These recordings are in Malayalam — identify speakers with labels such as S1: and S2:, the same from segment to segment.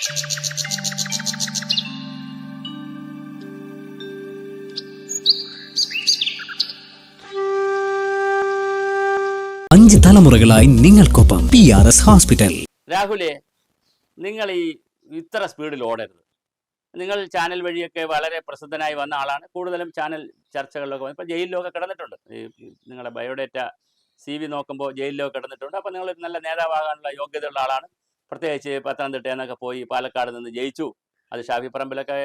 S1: 5 തലമുറകളായി നിങ്ങൾക്കൊപ്പം PRS ഹോസ്പിറ്റൽ.
S2: രാഹുലെ, നിങ്ങൾ ഇത്ര സ്പീഡിൽ ഓടരുത്. നിങ്ങൾ ചാനൽ വഴിയൊക്കെ വളരെ പ്രസിദ്ധനായി വന്ന ആളാണ്. കൂടുതലും ചാനൽ ചർച്ചകളിലൊക്കെ വന്നു. ഇപ്പോൾ ജയിലിലൊക്കെ കിടന്നിട്ടുണ്ട്. നിങ്ങളുടെ ബയോഡേറ്റ CV നോക്കുമ്പോൾ ജയിലിലൊക്കെ കിടന്നിട്ടുണ്ട്. അപ്പോൾ നിങ്ങൾ നല്ല നേതാവാകാനുള്ള യോഗ്യതയുള്ള ആളാണ്. പ്രത്യേകിച്ച് പത്തനംതിട്ട എന്നൊക്കെ പോയി പാലക്കാട് നിന്ന് ജയിച്ചു. അത് ഷാഫി പറമ്പിലൊക്കെ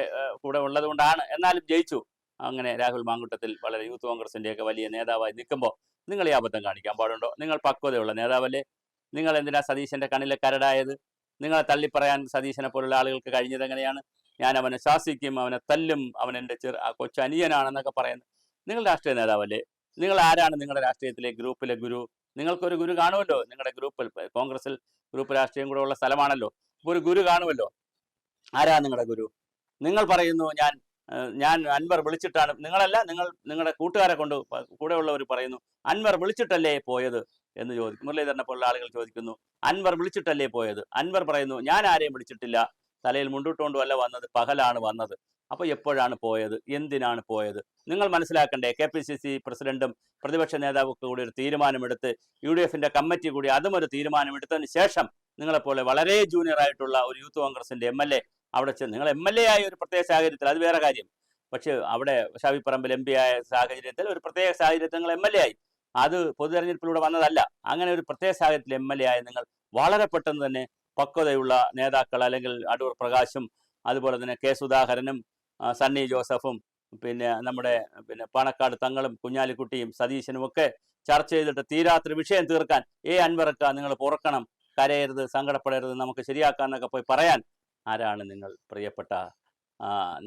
S2: കൂടെ ഉള്ളത് കൊണ്ടാണ്. എന്നാലും ജയിച്ചു. അങ്ങനെ രാഹുൽ മാങ്കുട്ടത്തിൽ വളരെ യൂത്ത് കോൺഗ്രസിൻ്റെയൊക്കെ വലിയ നേതാവായി നിൽക്കുമ്പോൾ നിങ്ങൾ ഈ അബദ്ധം കാണിക്കാൻ പാടുണ്ടോ? നിങ്ങൾ പക്വതയുള്ള നേതാവല്ലേ? നിങ്ങൾ എന്തിനാ സതീശൻ്റെ കണ്ണിലെ കരടായത്? നിങ്ങളെ തള്ളിപ്പറയാൻ സതീശനെ പോലുള്ള ആളുകൾക്ക് കഴിഞ്ഞത് എങ്ങനെയാണ്? ഞാൻ അവനെ ശാസിക്കും, അവനെ തല്ലും, അവൻ എൻ്റെ കൊച്ചനിയനാണെന്നൊക്കെ പറയുന്നത്. നിങ്ങൾ രാഷ്ട്രീയ നേതാവല്ലേ? നിങ്ങൾ ആരാണ് നിങ്ങളുടെ രാഷ്ട്രീയത്തിലെ ഗ്രൂപ്പിലെ ഗുരു? നിങ്ങൾക്കൊരു ഗുരു കാണുമല്ലോ. നിങ്ങളുടെ ഗ്രൂപ്പിൽ, കോൺഗ്രസിൽ ഗ്രൂപ്പ് രാഷ്ട്രീയം കൂടെ ഉള്ള സ്ഥലമാണല്ലോ. അപ്പോൾ ഒരു ഗുരു കാണുമല്ലോ. ആരാ നിങ്ങളുടെ ഗുരു? നിങ്ങൾ പറയുന്നു ഞാൻ അൻവർ വിളിച്ചിട്ടാണ്. നിങ്ങളല്ല, നിങ്ങളുടെ കൂട്ടുകാരെ കൊണ്ട് കൂടെയുള്ളവർ പറയുന്നു അൻവർ വിളിച്ചിട്ടല്ലേ പോയത് എന്ന് ചോദിക്കും. മുരളീധരനെ പോലുള്ള ആളുകൾ ചോദിക്കുന്നു, അൻവർ വിളിച്ചിട്ടല്ലേ പോയത്? അൻവർ പറയുന്നു, ഞാൻ ആരെയും വിളിച്ചിട്ടില്ല, തലയിൽ മുണ്ടിട്ടുകൊണ്ടുമല്ല വന്നത്, പകലാണ് വന്നത്. അപ്പോൾ എപ്പോഴാണ് പോയത്? എന്തിനാണ് പോയത്? നിങ്ങൾ മനസ്സിലാക്കണ്ടേ? KPCC പ്രസിഡന്റും പ്രതിപക്ഷ നേതാവൊക്കെ കൂടി ഒരു തീരുമാനമെടുത്ത്, UDF-ന്റെ കമ്മിറ്റി കൂടി അതും ഒരു തീരുമാനമെടുത്തതിന് ശേഷം നിങ്ങളെപ്പോലെ വളരെ ജൂനിയർ ആയിട്ടുള്ള ഒരു യൂത്ത് കോൺഗ്രസിന്റെ MLA അവിടെ ചെന്ന്, നിങ്ങൾ MLA ആയ ഒരു പ്രത്യേക സാഹചര്യത്തിൽ അത് വേറെ കാര്യം. പക്ഷെ അവിടെ ഷാഫി പറമ്പിൽ MP ആയ സാഹചര്യത്തിൽ, ഒരു പ്രത്യേക സാഹചര്യത്തിൽ നിങ്ങൾ MLA ആയി. അത് പൊതു തെരഞ്ഞെടുപ്പിലൂടെ വന്നതല്ല. അങ്ങനെ ഒരു പ്രത്യേക സാഹചര്യത്തിൽ MLA ആയ നിങ്ങൾ വളരെ പെട്ടെന്ന് തന്നെ പക്വതയുള്ള നേതാക്കൾ, അല്ലെങ്കിൽ അടൂർ പ്രകാശും അതുപോലെ തന്നെ K. സുധാകരനും സണ്ണി ജോസഫും നമ്മുടെ പാണക്കാട് തങ്ങളും കുഞ്ഞാലിക്കുട്ടിയും സതീശനും ഒക്കെ ചർച്ച ചെയ്തിട്ട് തീരാത്തൊരു വിഷയം തീർക്കാൻ, അൻവറക്ക നിങ്ങൾ പൊറക്കണം, കരയരുത്, സങ്കടപ്പെടരുത്, നമുക്ക് ശരിയാക്കാന്നൊക്കെ പോയി പറയാൻ ആരാണ് നിങ്ങൾ? പ്രിയപ്പെട്ട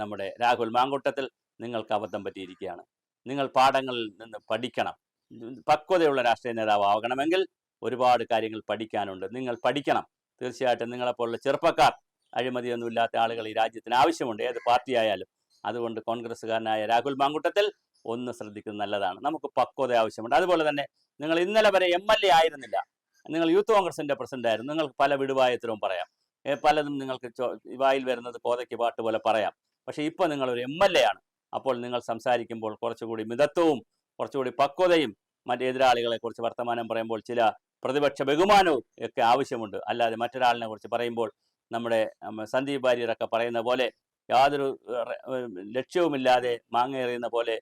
S2: നമ്മുടെ രാഹുൽ മാങ്കൂട്ടത്തിൽ, നിങ്ങൾക്ക് അബദ്ധം പറ്റിയിരിക്കുകയാണ്. നിങ്ങൾ പാഠങ്ങളിൽ നിന്ന് പഠിക്കണം. പക്വതയുള്ള രാഷ്ട്രീയ നേതാവ് ആകണമെങ്കിൽ ഒരുപാട് കാര്യങ്ങൾ പഠിക്കാനുണ്ട്. നിങ്ങൾ പഠിക്കണം. തീർച്ചയായിട്ടും നിങ്ങളെപ്പോലുള്ള ചെറുപ്പക്കാർ, അഴിമതിയൊന്നുമില്ലാത്ത ആളുകൾ ഈ രാജ്യത്തിന് ആവശ്യമുണ്ട്, ഏത് പാർട്ടി ആയാലും. അതുകൊണ്ട് കോൺഗ്രസ്സുകാരനായ രാഹുൽ മാങ്കൂട്ടത്തിൽ ഒന്ന് ശ്രദ്ധിക്കുന്നത് നല്ലതാണ്. നമുക്ക് പക്വത ആവശ്യമുണ്ട്. അതുപോലെ തന്നെ നിങ്ങൾ ഇന്നലെ വരെ MLA ആയിരുന്നില്ല, നിങ്ങൾ യൂത്ത് കോൺഗ്രസിന്റെ പ്രസിഡന്റ് ആയിരുന്നു. നിങ്ങൾക്ക് പല വിടുവായത്തരവും പറയാം, പലതും നിങ്ങൾക്ക് വായിൽ വരുന്നത് കോതയ്ക്ക് പാട്ട് പോലെ പറയാം. പക്ഷേ ഇപ്പോൾ നിങ്ങളൊരു MLA ആണ്. അപ്പോൾ നിങ്ങൾ സംസാരിക്കുമ്പോൾ കുറച്ചുകൂടി മിതത്വവും കുറച്ചുകൂടി പക്വതയും, മറ്റെതിരാളികളെ കുറിച്ച് വർത്തമാനം പറയുമ്പോൾ ചില പ്രതിപക്ഷ ബഹുമാനവും ഒക്കെ ആവശ്യമുണ്ട്. അല്ലാതെ മറ്റൊരാളിനെ കുറിച്ച് പറയുമ്പോൾ നമ്മുടെ സന്ദീപ് വാര്യരൊക്കെ പറയുന്ന പോലെ യാതൊരു ലക്ഷ്യവുമില്ലാതെ മാങ്ങ എറിയുന്ന പോലെ,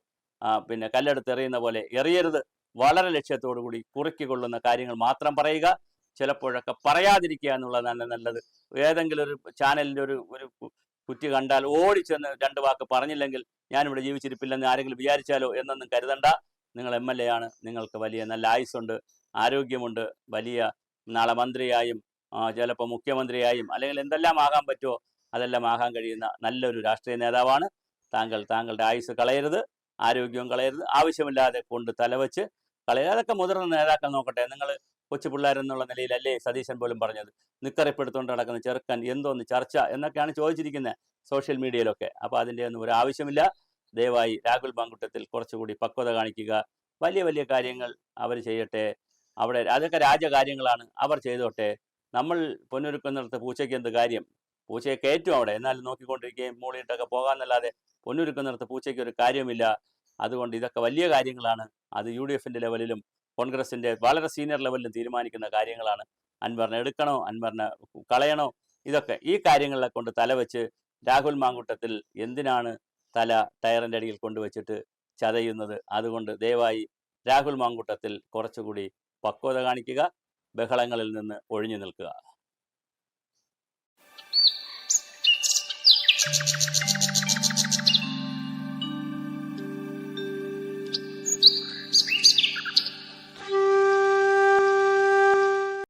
S2: കല്ലെടുത്ത് എറിയുന്ന പോലെ എറിയരുത്. വളരെ ലക്ഷ്യത്തോടു കൂടി കുറുക്കിക്കൊള്ളുന്ന കാര്യങ്ങൾ മാത്രം പറയുക. ചിലപ്പോഴൊക്കെ പറയാതിരിക്കുക എന്നുള്ളതാണ് നല്ലത്. ഏതെങ്കിലും ഒരു ചാനലിൻ്റെ ഒരു കുറ്റി കണ്ടാൽ ഓടിച്ചെന്ന് 2 വാക്ക് പറഞ്ഞില്ലെങ്കിൽ ഞാനിവിടെ ജീവിച്ചിരിപ്പില്ലെന്ന് ആരെങ്കിലും വിചാരിച്ചാലോ എന്നൊന്നും കരുതണ്ട. നിങ്ങൾ MLA ആണ്. നിങ്ങൾക്ക് വലിയ നല്ല ആയുസ്സുണ്ട്, ആരോഗ്യമുണ്ട്. വലിയ നാളെ മന്ത്രിയായും ചിലപ്പോൾ മുഖ്യമന്ത്രിയായും അല്ലെങ്കിൽ എന്തെല്ലാം ആകാൻ പറ്റുമോ അതെല്ലാം ആകാൻ കഴിയുന്ന നല്ലൊരു രാഷ്ട്രീയ നേതാവാണ് താങ്കൾ. താങ്കളുടെ ആയുസ് കളയരുത്, ആരോഗ്യവും കളയരുത്. ആവശ്യമില്ലാതെ കൊണ്ട് തലവെച്ച് കളയരുത്. അതൊക്കെ മുതിർന്ന നേതാക്കൾ നോക്കട്ടെ. നിങ്ങൾ കൊച്ചു പിള്ളേരെന്നുള്ള നിലയിലല്ലേ സതീശൻ പോലും പറഞ്ഞത്? നിക്കറിപ്പെടുത്തുകൊണ്ട് നടക്കുന്ന ചെറുക്കൻ, എന്തോന്ന് ചർച്ച എന്നൊക്കെയാണ് ചോദിച്ചിരിക്കുന്നത് സോഷ്യൽ മീഡിയയിലൊക്കെ. അപ്പോൾ അതിൻ്റെ ഒന്നും ഒരു ആവശ്യമില്ല. ദയവായി രാഹുൽ മാങ്കുട്ടത്തിൽ കുറച്ചുകൂടി പക്വത കാണിക്കുക. വലിയ വലിയ കാര്യങ്ങൾ അവർ ചെയ്യട്ടെ. അവിടെ അതൊക്കെ രാജകാര്യങ്ങളാണ്, അവർ ചെയ്തോട്ടെ. നമ്മൾ പൊന്നൊരുക്കുന്നിടത്ത് പൂച്ചയ്ക്ക് എന്ത് കാര്യം? പൂച്ചയെ കയറ്റും അവിടെ, എന്നാലും നോക്കിക്കൊണ്ടിരിക്കുകയും മൂളിയിട്ടൊക്കെ പോകാമെന്നല്ലാതെ പൊന്നൊരുക്കുന്നിടത്ത് പൂച്ചയ്ക്ക് ഒരു കാര്യമില്ല. അതുകൊണ്ട് ഇതൊക്കെ വലിയ കാര്യങ്ങളാണ്. അത് UDF-ന്റെ ലെവലിലും കോൺഗ്രസിൻ്റെ വളരെ സീനിയർ ലെവലിലും തീരുമാനിക്കുന്ന കാര്യങ്ങളാണ്. അൻവറിനെ എടുക്കണോ, അൻവറിനെ കളയണോ, ഇതൊക്കെ ഈ കാര്യങ്ങളെ കൊണ്ട് തലവെച്ച് രാഹുൽ മാങ്കുട്ടത്തിൽ എന്തിനാണ് തല ടയറിൻ്റെ അടിയിൽ കൊണ്ടുവച്ചിട്ട് ചതയുന്നത്? അതുകൊണ്ട് ദയവായി രാഹുൽ മാങ്കുട്ടത്തിൽ കുറച്ചുകൂടി പക്വത കാണിക്കുക, ബഹളങ്ങളിൽ നിന്ന് ഒഴിഞ്ഞു നിൽക്കുക.